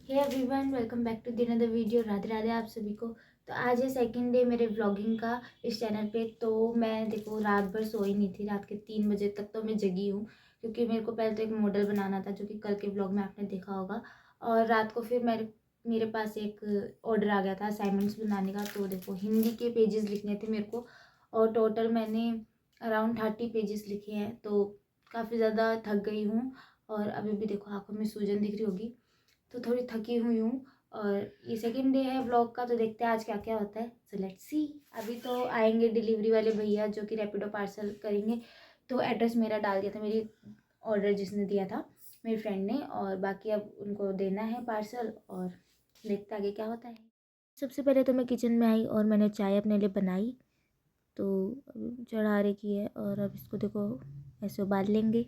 Hey everyone, welcome back to the another video. Radhe Radhe आप सभी को। तो आज है सेकंड डे मेरे व्लॉगिंग का इस चैनल पे। तो मैं देखो रात भर सोई नहीं थी, रात के 3 बजे तक तो मैं जगी हूँ, क्योंकि मेरे को पहले तो एक मॉडल बनाना था जो कि कल के व्लॉग में आपने देखा होगा। और रात को फिर मेरे पास एक ऑर्डर आ गया था असाइनमेंट्स बनाने का। तो देखो हिंदी के पेजेस लिखने थे मेरे को, और टोटल मैंने अराउंड 30 पेजेस लिखे हैं। तो काफ़ी ज़्यादा थक गई हूँ, और अभी भी देखो आँखों में सूजन दिख रही होगी, तो थोड़ी थकी हुई हूँ। और ये सेकंड डे है व्लॉग का, तो देखते हैं आज क्या क्या होता है। So let's see. अभी तो आएंगे डिलीवरी वाले भैया जो कि रैपिडो पार्सल करेंगे। तो एड्रेस मेरा डाल दिया था, मेरी ऑर्डर जिसने दिया था मेरी फ्रेंड ने, और बाकी अब उनको देना है पार्सल, और देखते आगे क्या होता है। सबसे पहले तो मैं किचन में आई और मैंने चाय अपने लिए बनाई। तो अभी चढ़ा रखी है, और अब इसको देखो ऐसे उबाल लेंगे।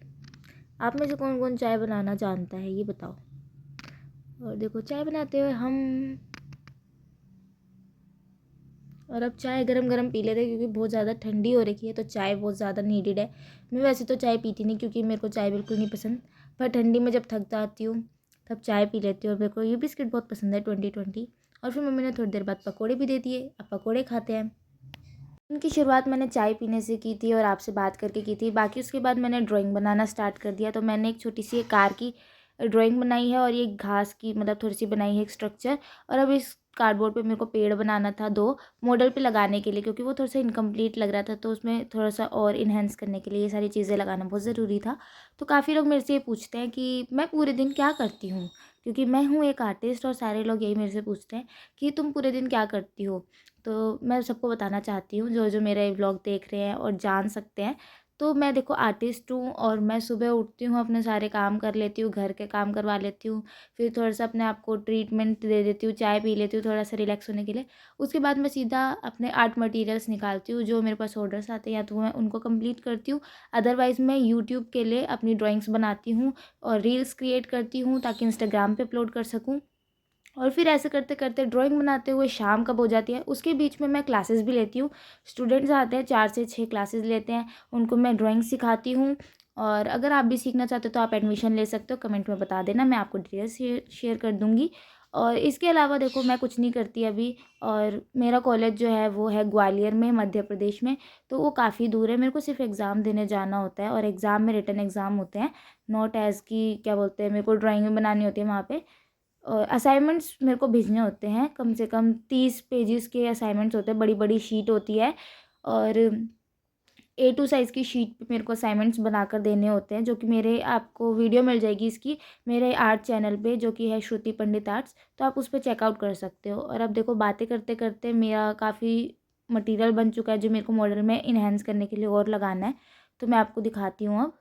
आप में से कौन कौन चाय बनाना जानता है ये बताओ। और देखो चाय बनाते हुए हम, और अब चाय गरम गरम पी लेते हैं, क्योंकि बहुत ज़्यादा ठंडी हो रखी है तो चाय बहुत ज़्यादा नीडेड है। मैं वैसे तो चाय पीती नहीं, क्योंकि मेरे को चाय बिल्कुल नहीं पसंद, पर ठंडी में जब थक जाती हूँ तब चाय पी लेती हूँ। और मेरे को ये बिस्किट बहुत पसंद है 2020। और फिर मम्मी ने थोड़ी देर बाद पकौड़े भी दे दिए, अब पकौड़े खाते हैं। उनकी शुरुआत मैंने चाय पीने से की थी और आपसे बात करके की थी। बाकी उसके बाद मैंने ड्राइंग बनाना स्टार्ट कर दिया। तो मैंने एक छोटी सी कार की ड्राइंग बनाई है, और ये घास की मतलब थोड़ी सी बनाई है एक स्ट्रक्चर। और अब इस कार्डबोर्ड पे मेरे को पेड़ बनाना था 2 मॉडल पे लगाने के लिए, क्योंकि वो थोड़ा सा इनकम्प्लीट लग रहा था। तो उसमें थोड़ा सा और इन्हेंस करने के लिए ये सारी चीज़ें लगाना बहुत ज़रूरी था। तो काफ़ी लोग मेरे से ये पूछते हैं कि मैं पूरे दिन क्या करती हूँ, क्योंकि मैं हूँ एक आर्टिस्ट, और सारे लोग यही मेरे से पूछते हैं कि तुम पूरे दिन क्या करती हो। तो मैं सबको बताना चाहती हूँ जो जो मेरे व्लॉग देख रहे हैं और जान सकते हैं। तो मैं देखो आर्टिस्ट हूँ, और मैं सुबह उठती हूँ, अपने सारे काम कर लेती हूँ, घर के काम करवा लेती हूँ, फिर थोड़ा सा अपने आप को ट्रीटमेंट दे देती हूँ, चाय पी लेती हूँ थोड़ा सा रिलैक्स होने के लिए। उसके बाद मैं सीधा अपने आर्ट मटेरियल्स निकालती हूँ, जो मेरे पास ऑर्डर्स आते हैं या तो मैं उनको कंप्लीट करती हूँ। अदरवाइज़ मैं यूट्यूब के लिए अपनी ड्राइंग्स बनाती हूँ और रील्स क्रिएट करती हूँ, ताकि इंस्टाग्राम पे अपलोड कर सकूँ। और फिर ऐसे करते करते ड्राइंग बनाते हुए शाम कब हो जाती है। उसके बीच में मैं क्लासेस भी लेती हूँ। स्टूडेंट्स आते हैं, 4 से 6 क्लासेस लेते हैं, उनको मैं ड्राइंग सिखाती हूँ। और अगर आप भी सीखना चाहते हो तो आप एडमिशन ले सकते हो, कमेंट में बता देना, मैं आपको डिटेल्स शेयर कर दूँगी। और इसके अलावा देखो मैं कुछ नहीं करती अभी। और मेरा कॉलेज जो है वो है ग्वालियर में, मध्य प्रदेश में। तो वो काफ़ी दूर है, मेरे को सिर्फ एग्ज़ाम देने जाना होता है, और एग्ज़ाम में रिटन एग्ज़ाम होते हैं, नॉट एज़ की क्या बोलते हैं, मेरे को ड्राइंग भी बनानी होती है वहाँ पे। और असाइनमेंट्स मेरे को भेजने होते हैं, कम से कम 30 पेजेस के असाइनमेंट्स होते हैं, बड़ी बड़ी शीट होती है। और A2 साइज़ की शीट पे मेरे को असाइनमेंट्स बनाकर देने होते हैं, जो कि मेरे आपको वीडियो मिल जाएगी इसकी मेरे आर्ट चैनल पे, जो कि है श्रुति पंडित आर्ट्स। तो आप उस पर चेकआउट कर सकते हो। और अब देखो बातें करते करते मेरा काफ़ी मटेरियल बन चुका है, जो मेरे को मॉडल में इन्हेंस करने के लिए और लगाना है। तो मैं आपको दिखाती हूँ अब।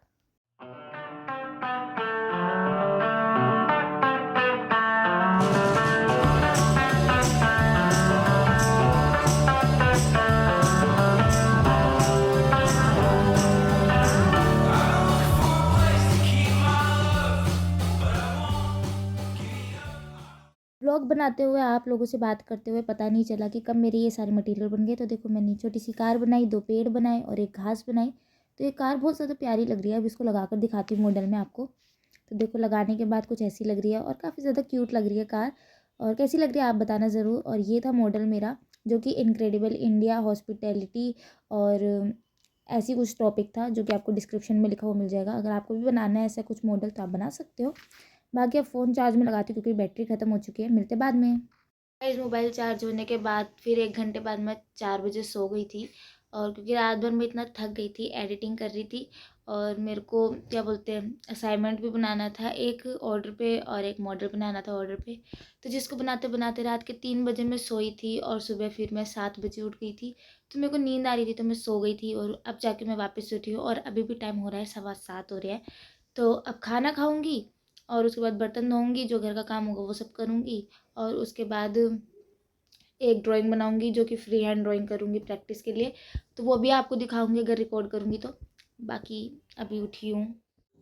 व्लॉग बनाते हुए आप लोगों से बात करते हुए पता नहीं चला कि कब मेरे ये सारे मटेरियल बन गए। तो देखो मैंने छोटी सी कार बनाई, 2 पेड़ बनाए और एक घास बनाई। तो ये कार बहुत ज़्यादा प्यारी लग रही है, अब इसको लगा कर दिखाती हूँ मॉडल में आपको। तो देखो लगाने के बाद कुछ ऐसी लग रही है, और काफ़ी ज़्यादा क्यूट लग रही है कार। और कैसी लग रही है आप बताना ज़रूर। और ये था मॉडल मेरा, जो कि इनक्रेडिबल इंडिया हॉस्पिटैलिटी और ऐसी कुछ टॉपिक था, जो कि आपको डिस्क्रिप्शन में लिखा हुआ मिल जाएगा। अगर आपको भी बनाना है ऐसा कुछ मॉडल तो आप बना सकते हो। बाकी अब फ़ोन चार्ज में लगाती हूँ, क्योंकि बैटरी ख़त्म हो चुकी है। मिलते बाद में। इस मोबाइल चार्ज होने के बाद फिर 1 घंटे बाद मैं 4 बजे सो गई थी। और क्योंकि रात भर मैं इतना थक गई थी, एडिटिंग कर रही थी, और मेरे को क्या बोलते हैं असाइनमेंट भी बनाना था एक ऑर्डर पे, और एक मॉडल बनाना था ऑर्डर पे। तो जिसको बनाते बनाते रात के 3 बजे मैं सोई थी, और सुबह फिर मैं 7 बजे उठ गई थी। तो मेरे को नींद आ रही थी, तो मैं सो गई थी, और अब जाके मैं वापस उठी हूँ, और अभी भी टाइम हो रहा है 7:15 हो रहा है। तो अब खाना खाऊंगी, और उसके बाद बर्तन धोऊंगी, जो घर का काम होगा वो सब करूंगी। और उसके बाद एक ड्राइंग बनाऊंगी, जो कि फ्री हैंड ड्राइंग करूंगी प्रैक्टिस के लिए। तो वो भी आपको दिखाऊंगी अगर रिकॉर्ड करूंगी तो। बाकी अभी उठी हूँ,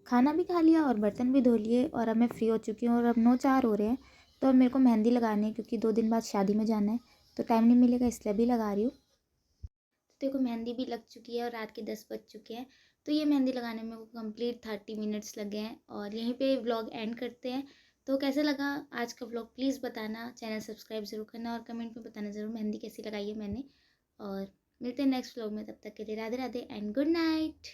खाना भी खा लिया और बर्तन भी धो लिए, और अब मैं फ्री हो चुकी हूँ, और अब 9:04 हो रहे हैं। तो अब मेरे को मेहंदी लगानी है, क्योंकि 2 दिन बाद शादी में जाना है, तो टाइम नहीं मिलेगा, इसलिए भी लगा रही हूँ। तो देखो मेहंदी भी लग चुकी है, और रात के 10 बज चुके हैं। तो ये मेहंदी लगाने में को कंप्लीट 30 मिनट्स लगे हैं, और यहीं पे व्लॉग एंड करते हैं। तो कैसा लगा आज का व्लॉग प्लीज़ बताना, चैनल सब्सक्राइब ज़रूर करना और कमेंट में बताना ज़रूर मेहंदी कैसी लगाई है मैंने। और मिलते हैं नेक्स्ट व्लॉग में, तब तक के लिए Radhe Radhe and good night.